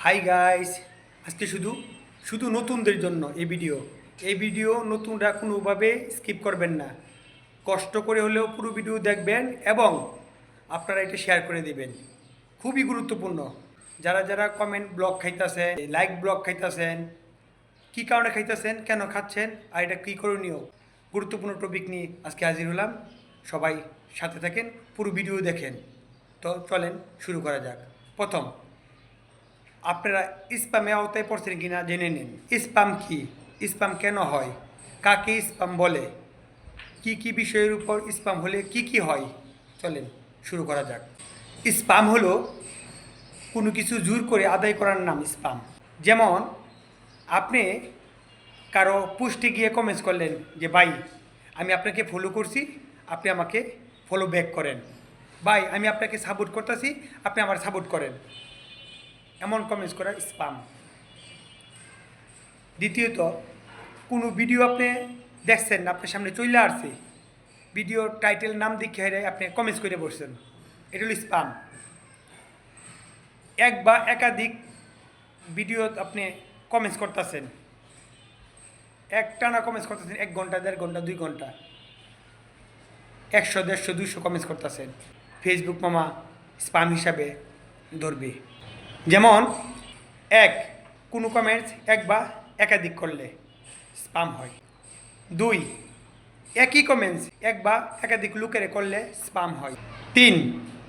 Hi guys, আজকে শুধু শুধু নতুনদের জন্য এই ভিডিও নতুনরা কোনোভাবে স্কিপ করবেন না। কষ্ট করে হলেও পুরো ভিডিও দেখবেন এবং আপনারা এটা শেয়ার করে দিবেন। খুবই গুরুত্বপূর্ণ। যারা যারা কমেন্ট ব্লক খাইতেছেন, লাইক ব্লক খাইতেছেন, কী কারণে খাইতেছেন, কেন খাচ্ছেন, আর এটা কী করণীয়, গুরুত্বপূর্ণ টপিক নিয়ে আজকে হাজির হলাম। সবাই সাথে থাকেন, পুরো ভিডিও দেখেন। তো চলেন শুরু করা যাক। প্রথম, আপনারা স্প্যামে আওতায় পড়ছেন কিনা জেনে নিন। স্প্যাম কি, স্প্যাম কেন হয়, কাকে স্প্যাম বলে, কি কি বিষয়ের উপর স্প্যাম হলে কি কি হয়, চলেন শুরু করা যাক। স্প্যাম হলো কোনো কিছু জোর করে আদায় করার নাম স্প্যাম। যেমন আপনি কারো পোস্টে গিয়ে কমেন্টস করলেন যে ভাই আমি আপনাকে ফলো করছি, আপনি আমাকে ফলো ব্যাক করেন, ভাই আমি আপনাকে সাপোর্ট করতেছি, আপনি আমার সাপোর্ট করেন, এমন কমেন্টস করা স্প্যাম। দ্বিতীয়ত, কোনো ভিডিও আপনি দেখছেন, আপনার সামনে চলে আসছে, ভিডিও টাইটেল নাম দেখে হেরে আপনি কমেন্টস করে বসছেন, এটা হলো স্প্যাম। এক বা একাধিক ভিডিও আপনি কমেন্টস করতেছেন, একটানা কমেন্টস করতেছেন, 1 ঘন্টা, 1.5 ঘন্টা, 2 ঘন্টা, 100, 150, 200 কমেন্টস করতেছেন, ফেসবুক মামা স্প্যাম হিসাবে ধরবে। যেমন কোনো কমেন্টস এক বা একাধিক করলে স্প্যাম হয়। 2, একই কমেন্টস এক বা একাধিক লোকের করলে স্প্যাম হয়। 3,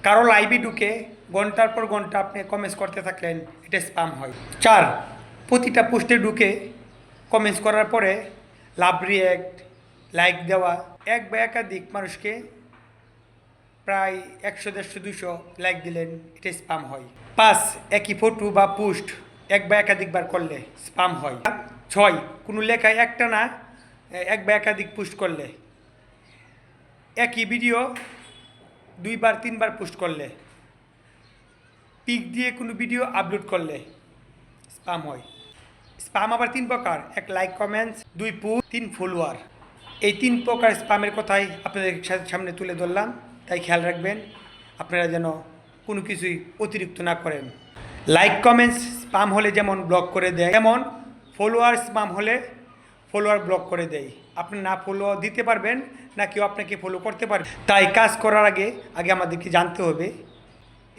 কারো লাইভে ঢুকে ঘন্টার পর ঘন্টা আপনি কমেন্টস করতে থাকলেন, এটা স্প্যাম হয়। 4, প্রতিটা পোস্টে ঢুকে কমেন্টস করার পরে লাভ রিয়্যাক্ট, লাইক দেওয়া, এক বা একাধিক মানুষকে প্রায় 100, 150, 200 লাইক দিলেন, এটা স্প্যাম হয়। 5, একই ফটো বা পোস্ট এক বা একাধিকবার করলে স্প্যাম হয়। 6, কোনো লেখায় একটানা এক বা একাধিক পোস্ট করলে, একই ভিডিও 2বার 3বার পোস্ট করলে, পিক দিয়ে কোনো ভিডিও আপলোড করলে স্প্যাম হয়। স্প্যাম আবার 3 প্রকার: 1 লাইক কমেন্টস, 2 পোস্ট, 3 ফলোয়ার। এই 3 প্রকার স্প্যামের কথাই আপনাদের সামনে তুলে ধরলাম, তাই খেয়াল রাখবেন আপনারা যেন কোনো কিছুই অতিরিক্ত না করেন। লাইক কমেন্টস স্প্যাম হলে যেমন ব্লক করে দেয়, যেমন ফলোয়ার স্প্যাম হলে ফলোয়ার ব্লক করে দেয়। আপনি না ফলো দিতে পারবেন, না কেউ আপনাকে ফলো করতে পারবে। তাই কাজ করার আগে আমাদেরকে জানতে হবে।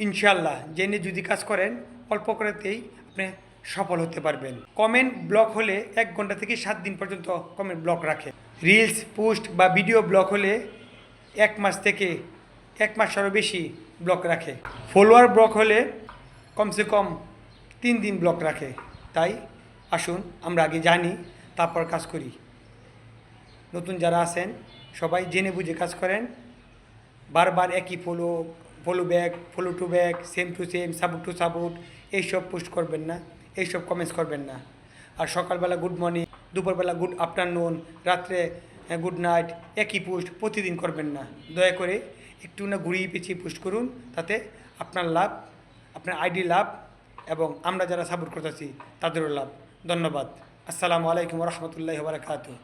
ইনশাল্লাহ জেনে যদি কাজ করেন, অল্প করেতেই আপনি সফল হতে পারবেন। কমেন্ট ব্লক হলে 1 ঘন্টা থেকে 7 দিন পর্যন্ত কমেন্ট ব্লক রাখে। রিলস পোস্ট বা ভিডিও ব্লক হলে 1 মাস থেকে 1 মাসেরও বেশি ব্লক রাখে। ফলোয়ার ব্লক হলে কমসে কম 3 দিন ব্লক রাখে। তাই আসুন আমরা আগে জানি, তারপর কাজ করি। নতুন যারা আছেন সবাই জেনে বুঝে কাজ করেন। বারবার একই follow back, follow to back, same to same, support to support, এইসব পোস্ট করবেন না, এইসব কমেন্টস করবেন না। আর সকালবেলা গুড মর্নিং, দুপুরবেলা গুড আফটারনুন, রাত্রে গুড নাইট, একই পোস্ট প্রতিদিন করবেন না। দয়া করে একটু না ঘুরিয়ে পেঁচিয়ে পোস্ট করুন, তাতে আপনার লাভ, আপনার আইডি লাভ, এবং আমরা যারা সাপোর্ট করতেছি তাদেরও লাভ। ধন্যবাদ। আসসালামু আলাইকুম ওয়া রাহমাতুল্লাহি ওয়া বারাকাতুহু।